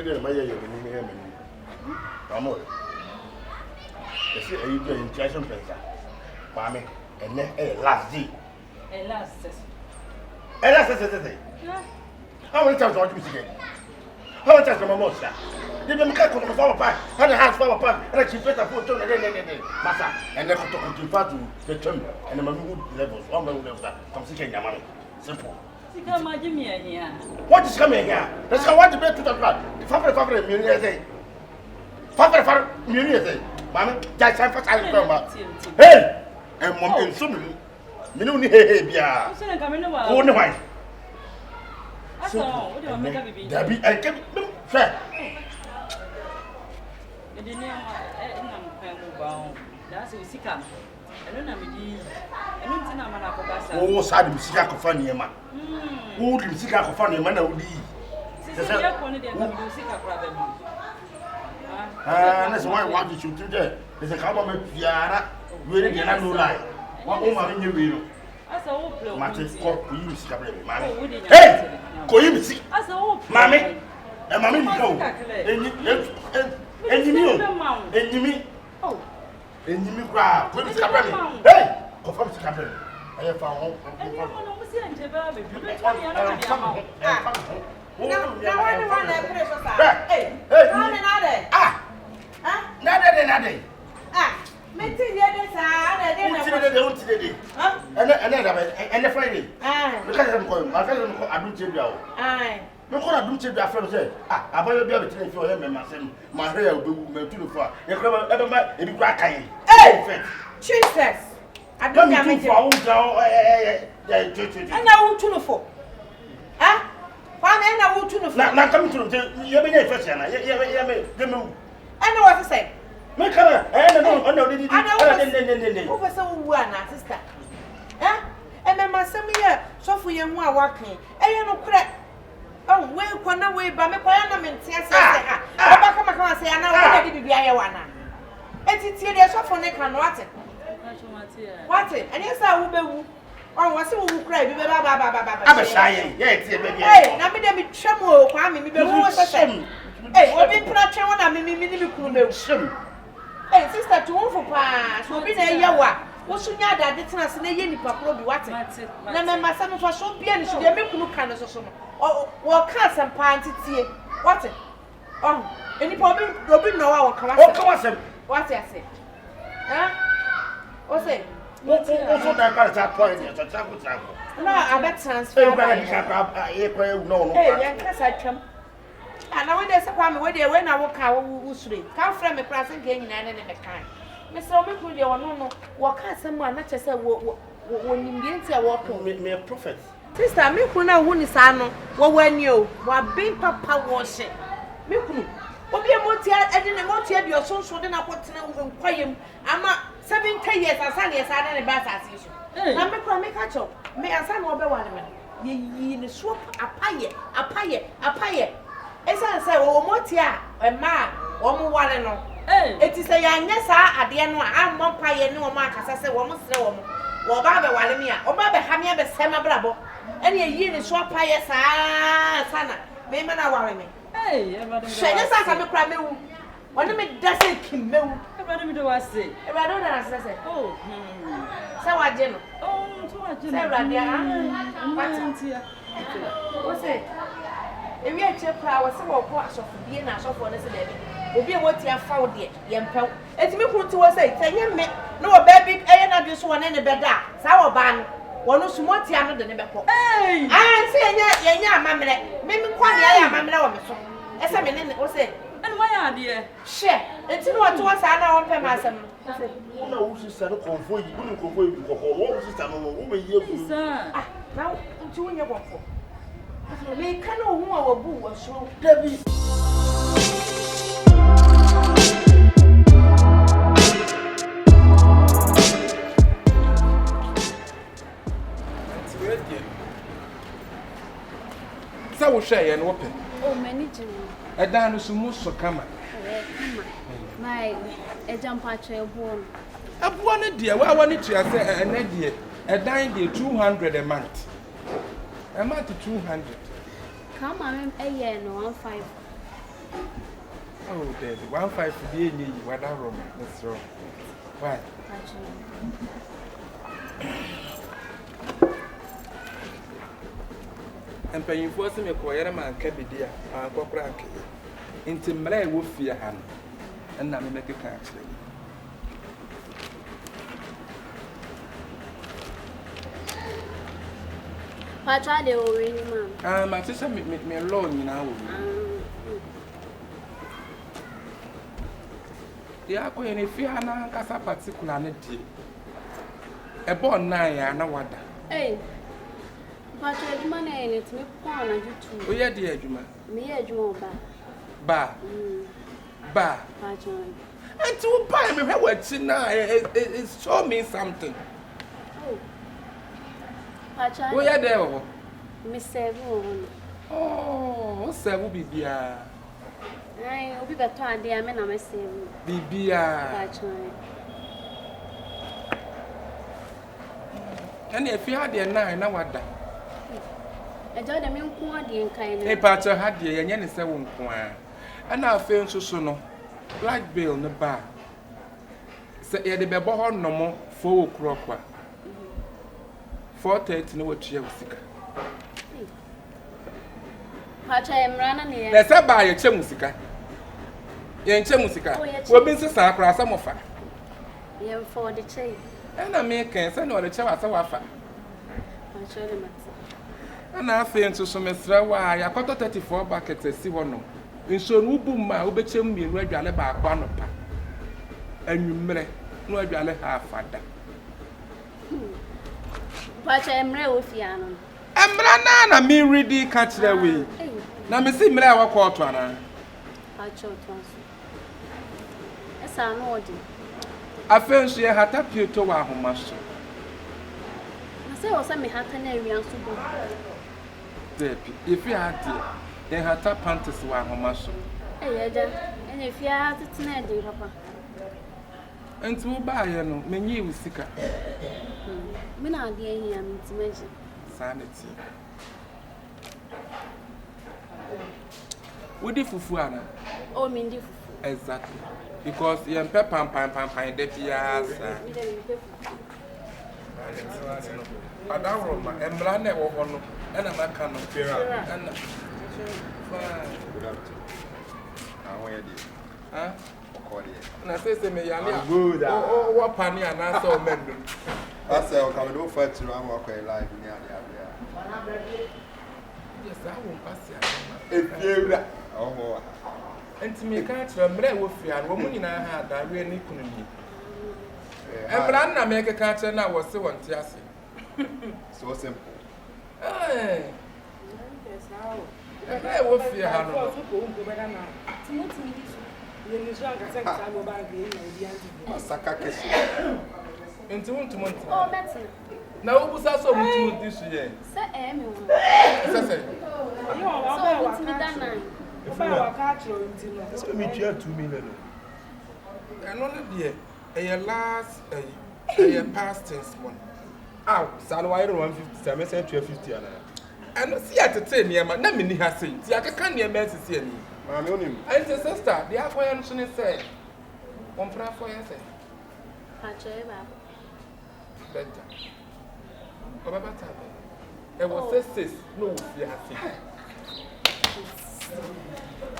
there, my year, I'm all. You see, you do injection pressure. Mammy, and then last day. And last. And that's how many times do you see? How many times am I most? Did you make a fall apart? And the house fall apart, and I keep better for Massa, and then to continue to the term and the good levels, one level that comes to your money. Simple. What is coming here? That's how I want to bet to the blood. The father million. Father million. Mamma, that's how fast I come back. Hey! And one in some minute, yeah. Oh, no, why? So, Debbie, I can fair. That's a sick. I don't know. I don't know. Oh, sad music of funny man. Who did music of funny man? That's why I want you to do that. There's a couple of Yara, really, and I know lie. What woman in your wheel? As a whole, Martin, hey, go you see, as a whole, Mammy, and Mammy, go. And you mean, oh, and you mean, grab, what is happening? Hey, confirm to happen. I have found home. And the Friday. Because I'm going, my cousin, I don't tell you. No, I don't tell you. Friend said, I better be able to for him and myself. My hair will be too far. You come ever might be crack. Hey, Jesus. I don't know and I will tune for. Ah, why I will tune for. Now come to you. Be a first, and I know what to say. Make her, I know, over some one, sister. Eh? And then my son here, so for you more working. And you know, crack. Oh, well, one away by my parliament. Yes, I come say, I know what did be a one. And it's here, so for Nick and what it. What it? And yes, I will be. Oh, what's it who cry? I'm a shy. Yes, hey, now me be tremble, Kwame, me what's a shame. Hey, what been put on a mimi. Hey, sister, to one for pass. Will be there, Yawa. What's your dad? It's not a yenny papa, be what? Now, my son was so piano, should they make you kind of so? Or cast and pint it here. What? Oh, any problem? Robin, no, I'll come. What I say? Huh? What's it? What's that point? No, I bet transfer. No, yes, I come. And I went there, Sapam, when I walk out, who should come from a class and gain in any kind. Mr. Omicron, you know, what can someone not just say when you get a walk me a prophet? Sister, Mikuna, who is Anno, when you were being papa washing. Mikunu, what be a motia, I didn't want to have your son, so then I put in quiet. I'm 70 years, as I had a bath as usual. I'm a make a chop. May I say over 1 minute? Ye in the swap, a pie. As I say, oh, Motia, a man, or more than no. It is a young yes, I didn't know I'm one pie no mark as I say, almost no one. Or Baba Walamia, or Baba Hamia, the Sama Bravo. And a year is swap pie, Sana, maybe not worry me. Hey, yes, I come a crime. One of me doesn't kill me. What do I say? If I don't answer, oh, so I general. Oh, so I general. What's it? If you had your power, some more parts of the dinner, so for this day, will be what you have found yet, young pal. It's me put to us, say, no, baby, I am just one in the bed. Sour ban, one of some more tiana than the back. Hey, I say, yeah, mamma, maybe quite I am, mamma. As I mean, it was it. And why are dear? Share, it's not to us, I know, on Pemassam. No, who's is a convoy, you couldn't convoy you for all this time, woman, you, sir. Now, doing your work for. Me cannot know who was so Debbie. So, share and open. Oh, many to a dance so come. My a jump at your bone. I've wanted, dear. Well, I wanted to say an idea. A dime 200 a month. A month to 200. Come on, a year no 1 5. Oh, Daddy, 1.5 for the year, what that room? That's wrong. Why? And paying for some acquire man can be dear, Uncle Crack. Into Malay wolf fear hand, and now make a catch. Patra de owing man. My sister make me alone now. The aqua in a fear and casa particularity. A born nine, no wonder. Eh, Patra, money and it's me pawn and you too. Oh, yeah, dear, Juma. Me a juma Ba. Ba. Patra. And to buy me what's in now, it show me something. Oh, Patra. Oh, yeah, there. Miss Seven. Oh, seven bibia. I will be better idea, men are missing. Bibia. Patra. And if you had the nine, now what that? I told them you can't kind A patcher had the and any 7 coin. And I feel so soon. Black bill in the bar. Say, the baby no more 4 o'clock. 4:30 no what you have. Patra, I'm running here. Let's buy a chemusica. Yen chemusica. We've been so sacra some of her. You for the chain. And I make cancer no the chawa sawafa. Patra, And I feel so some extra why I got 34 buckets and see one. In so no boom, my obechem me where you are about 1 pa. And you may no you are half father. Patra, I'm real with you. I'm Brana, me ready catch the way. Now, me see me our quarter. Patra, yes, I know. I feel she had tapped you to our home. I say, was me hat and area If you had it, then her tap panties to our home. And if you have it, Neddy, Papa. And to buy you, many you sick. Me not dear him to mention. Sanity. Would you fufuana? Oh, Mindy. Exactly. Because you're pepper and pine, that yes. I don't room, and Brana or one, and I'm a can of fear. And How are you? huh? And I say, me, I'm good. Oh, what panny and I saw men. I said, I'll do for to run walk away live in the Yes, I won't pass you. If you oh, And to me, can't remember with you, and woman in our hand, I really couldn't be. And Brana make a catch, and I was so on Tiasi. so simple. Hey, I will fear how Masaka Keshi. into 1 month. Oh, that's Now, who's also with this year? Sir, Emmy. So, what's me done? So me share 2 million. and only a last a past tense one. Ow, son, why don't 150? I said 250. And see at the 10 year, my name has seen. See, I can't hear me see any. Mammy on him. And the sister, the acquaintance said, one prayer for you, say, Patra, better. About that, it was sis, no, you have seen.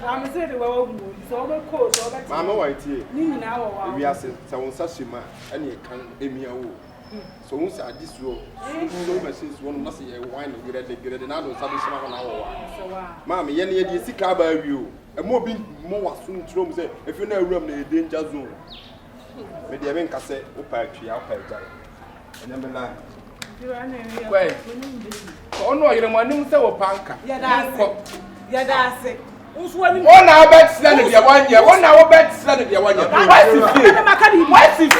I'm saying the world so the coach or that. Mamma White here. Now, We are some such a man, and you can emia. So, once I this row, so much is one must see a wine of good at the other establishment on our. Mammy, Yenny, you see car by you. And more being more soon to say, if you know room in the danger zone. Maybe I mean, cassette, Opie, I'll pay. And number 9. Wait, oh no, you're my new cell panka. Yeah, that's it. Who's 1 hour bet standing here 1 year, 1 hour bet standing here 1 year. Why is it? Why is it?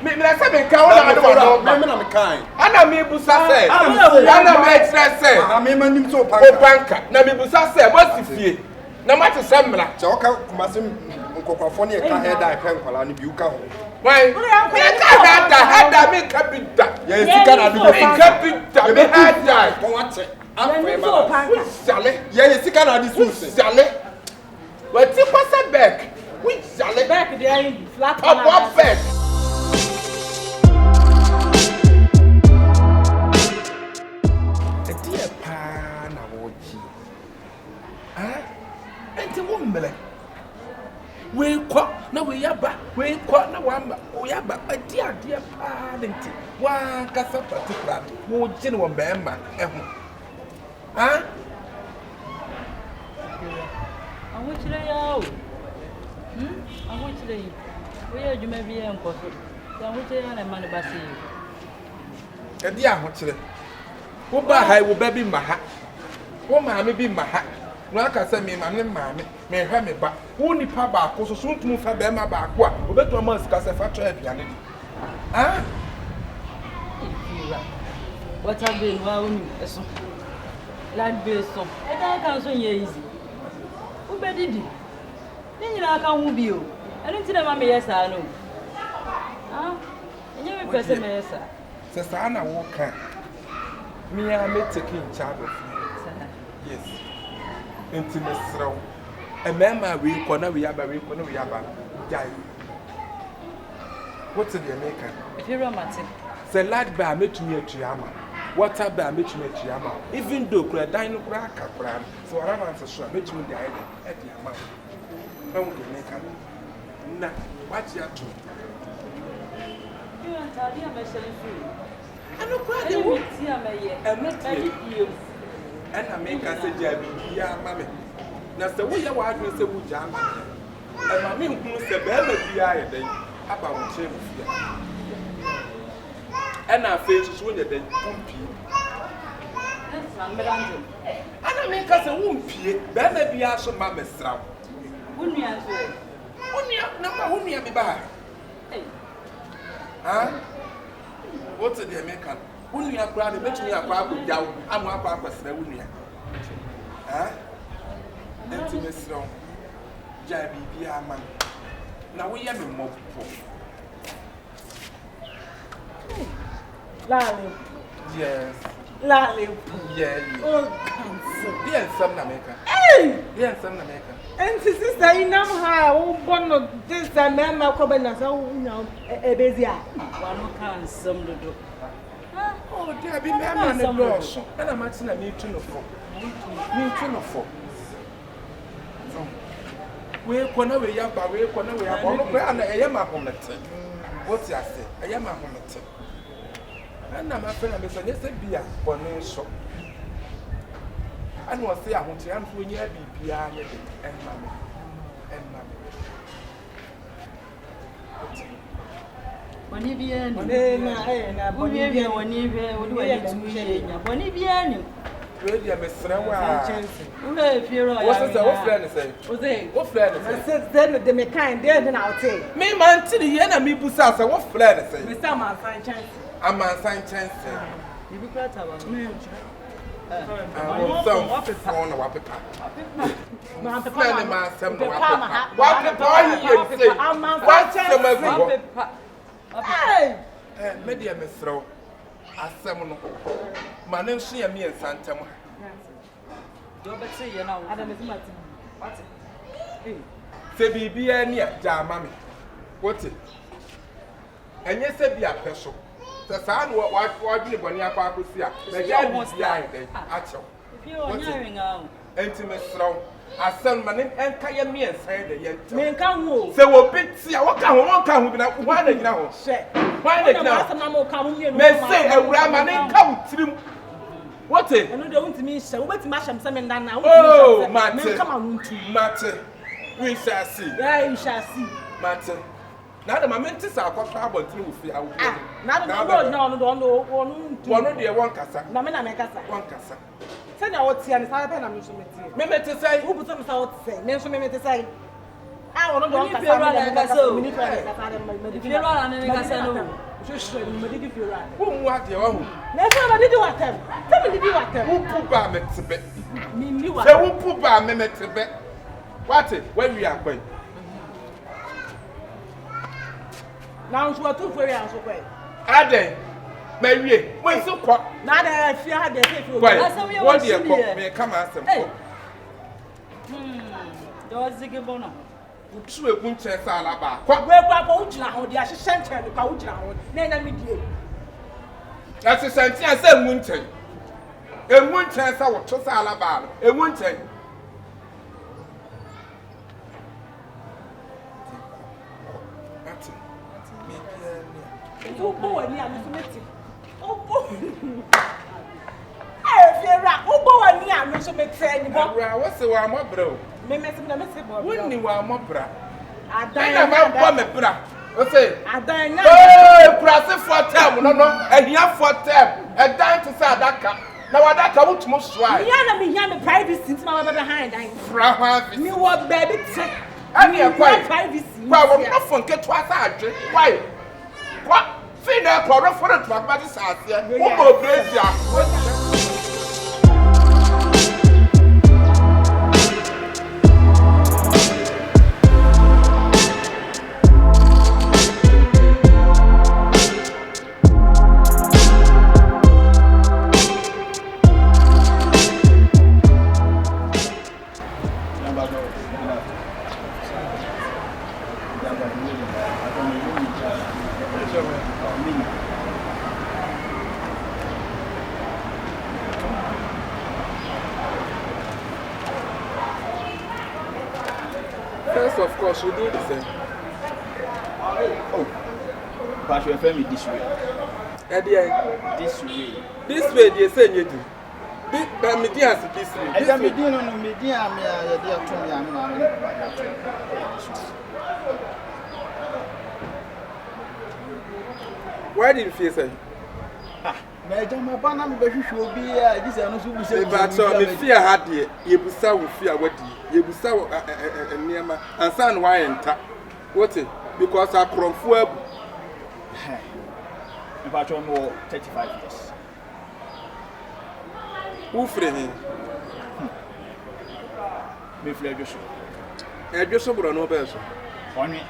Maybe I said, I don't know. Kind. Ana mi busa se. Ana mi extra se. I mean, so O banka. Na mi busa se. What si fie? Na ma te sembla. Choka kumasim nkokofo ne ka head I pen kwala ni bi uka ho. Why? Me ka hada me ka bida. Yes, sika na do. Me ka bida. Me hada. Kon wache. Sale. Yeah, sika na di so se. Sale. What you pass a back? Which jolly back there flat. A what back? A dear pan of watch. Ah, and the woman. We quack, no, we are back. We quack, no one, we are back. A dear pan. One cassa particular, more general member. Huh? I want you to I want you to where you may be impossible. I want you to money by you. A dear, what's it? Who by will baby my hat? Who mammy be my hat? Like I said, me, mammy, may have me back. Only papa, so soon to move her back. What? We better a month because I fat trade. Ah? What have been well, like this, so I can't so easy. Who did it? Then you can't be you. I don't see the mammy, yes, I know. Ah, and you're a person, yes, sir. Sister Anna Walker. Me, I may take in charge of you. Yes. Intimate throw. A man, we corner, we have a corner, we have a die. What's in the American? If you're romantic, the lad by me to me a Chiama. What up by me to me a Chiama? Even though I dine crack a cram, so I answer sure, me to me the island at the amount. No one can make a nah, what's your two? you and Talia may sell free. I know why They they will would see a may and not you. and I make us a jabby, yeah, mammy. That's the way I want to say, would jam. And my mean, who's the better the eye day about shame of fear. And our faces when they pumpy. That's Madame. And I make us a wumpy, then may be also mamma's strap. Wouldn't you answer? Only a back. Huh? What's the American? Only a crowd, bet me a crowd with down. I'm one purpose, the Unia. Huh? Intimate strong. Jabby, be our man. Now we have a mob. Lally. Yes. Lally. Yeah. Oh, cancer. Yes, some American. Hey! Yes, some American. And sister, you know how one of this and then my cabin, so you a busy. One can some to do. Oh, there be man and a brush. And I'm asking a need to know for. Need to know for. We're corner we have, but we're corner we have. And I am a homet. What's your say? I am a homet. And I'm a friend of Mr. Yes, be a bonnet shop. And was there, I want to answer when you have be and mammy. And mammy. Bonivian, Bonivian, Bonivian, Bonivian. Really, I'm a strawa. If you're What's the what friend say? What friend say? Then the mechanic there, then I'll say. Me man to the enemy Busasa, what friend say? Mr. Man, fine chance. I'm a sign chance. You be glad to have me. I want some phone or what pepper. Man, the Friend of mine, some Papa, what pepper you say? I'm man, What's fine some chance. everyone? Hey! Media Miss Row. A seminal. My name she and me and Santa. You're better say you know. Adam is Martin. What's it? Say be a near Jar Mammy. What's it? And yes, be a person. The son what you when you are Papacia. The guy was lying there. Actual. If you're hearing out. Intimate strong. I send my name and carry me and say the yet. Men come home. So we'll bit see what can we not why they now? Why they now? Men say a raman and come through. What it? I know they want to me, so wait to mash them some now. Oh, Martin. Come on, to Martin. We shall see. yeah, you shall see. Martin. Now the moment is our trouble through. Now no, one of the one cassa. Namena Mecassa. One cassa. Send out here and Sarah Penam to meet. Meme to say, Who put them out say? Mention me to say. I want to go If you're running, I so. If If you're running, I say just show me if you're right. who what you own? Never did you what them? Tell me, did you what them? Who put by me to bed? Me knew Say who put by me to bed? What it? Where we are going? Now, you are too very answer. Ade, Mary, when so quick. Now that I fear the people. What do you call me? Come ask them. Does it give on? Utu e kun che sa alaba. Kwa We gba ko ujina ho dia hyehyɛ nkyɛn kwa ujina ho. Na me die. Ati santi ase emu nkyɛn. Emu nkyɛn sa wo to sa alaba. Emu nkyɛn. Ati. Ubo wani a me so meti. Ubo. Fiera, ubo wani a me so meti ani bo. Abra wo se wa mobro. Me mesi na mesi bo. Wonni wa mobra. Adan Na ma bo me bra. O se. Adan na. Eh, kurase for term no no. Ehia for term. Edan to say adaka. Na wadaka wutumo swai. Me na me hia me privacy nti na wa behind dan. Fra ha vi. Me wo baby te. Ani e kwai. Privacy. Kwa wo no fon ke to asa adwe. Kwai. Kwa fi na ko ro for to akba sa ase. Wo mo brazia. First, of course, we do the same. Oh, but you affirm it this way. This way. This way, they say you do. This, but me dey as this way. I am media no media me a dey to me am na me. Why did you feel say? Me jama ba na me be hwehwe obi a this no so bu say. But so me fear had dey. You busa wo fear wadi. You busa wo niema. Ansa no why enta. What it? Because akromfo abu. Me ba cho mo 35 years. Who free him? Me free Joshua. Joshua bro no be so. Onwe.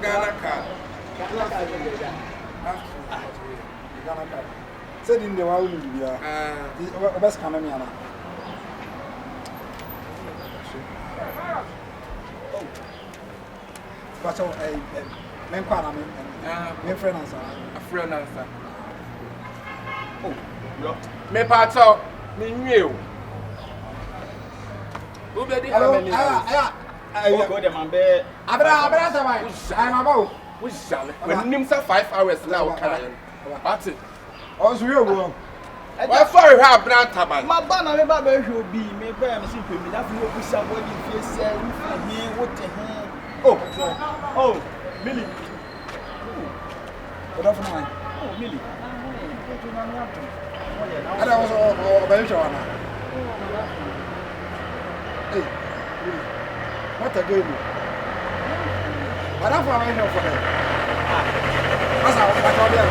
Ghana card. Ghana card. Say din de wa wu ni bia. Obes kana mi ana. Oh. Pacho men kwa na me. Me friend answer. A friend answer. Oh, yo. Me pacho me nwie o. Who be the amaghanatv? I go dem ambe. Abra tabai. Ai mama. We shall. When nim say 5 hours now carry. What it? Onso we go. Why for you have brand tabai? Ma ba na me ba be hwe obi me ba me sin pemi na fi obusa body fie say we for here what the hell. Oh, Millie. What of mine? Oh, Millie. Ada was ba yusha wana. Hey. What a game. Ada for my help for them. Asa o ba ko dia.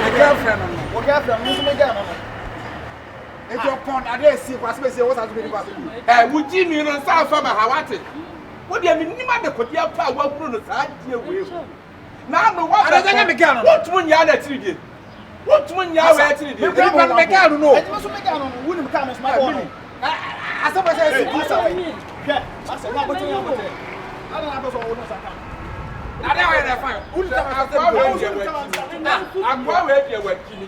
A girlfriend no. What girlfriend no so me girl no. If your pond ade see kwase be say what has been kwase. Wo ji mi no sa fa ma hawate. Wo dia mi nima de kodia pa wa kuro no sa die we. Na no wa Ada nya me girl no. What mun ya na tiride. What mun ya wa tiride. Me girl me girl no. I just so me girl no wuni me ka me smart one. Asa ba say asa. Asa na botin ya botin. Ada na bo so wo no saka. Ada wa na fa. Akwa we die wa kini.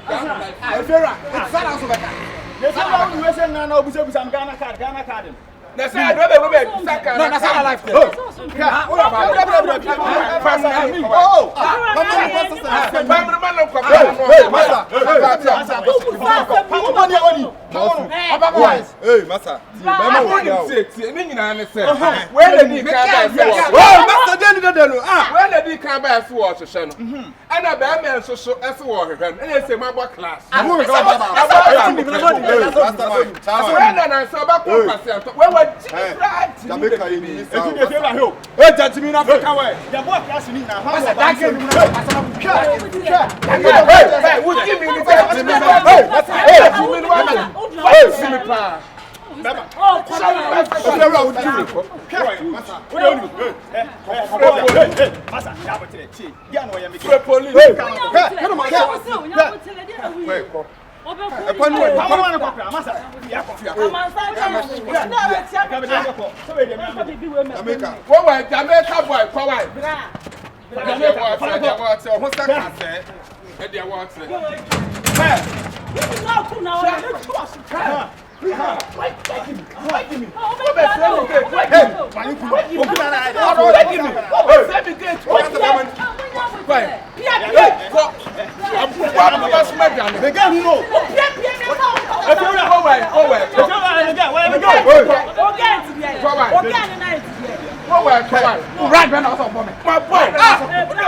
Efera, it's sana so beka. They say now you say na obusa Ghana card. Na say I do be saka. No, na sana life. Hey, massa. Where the big car Oh, master Denu. Where the big car by for so shano. And a bad man so as war him. And they say my class. Right, man, also for me. My boy.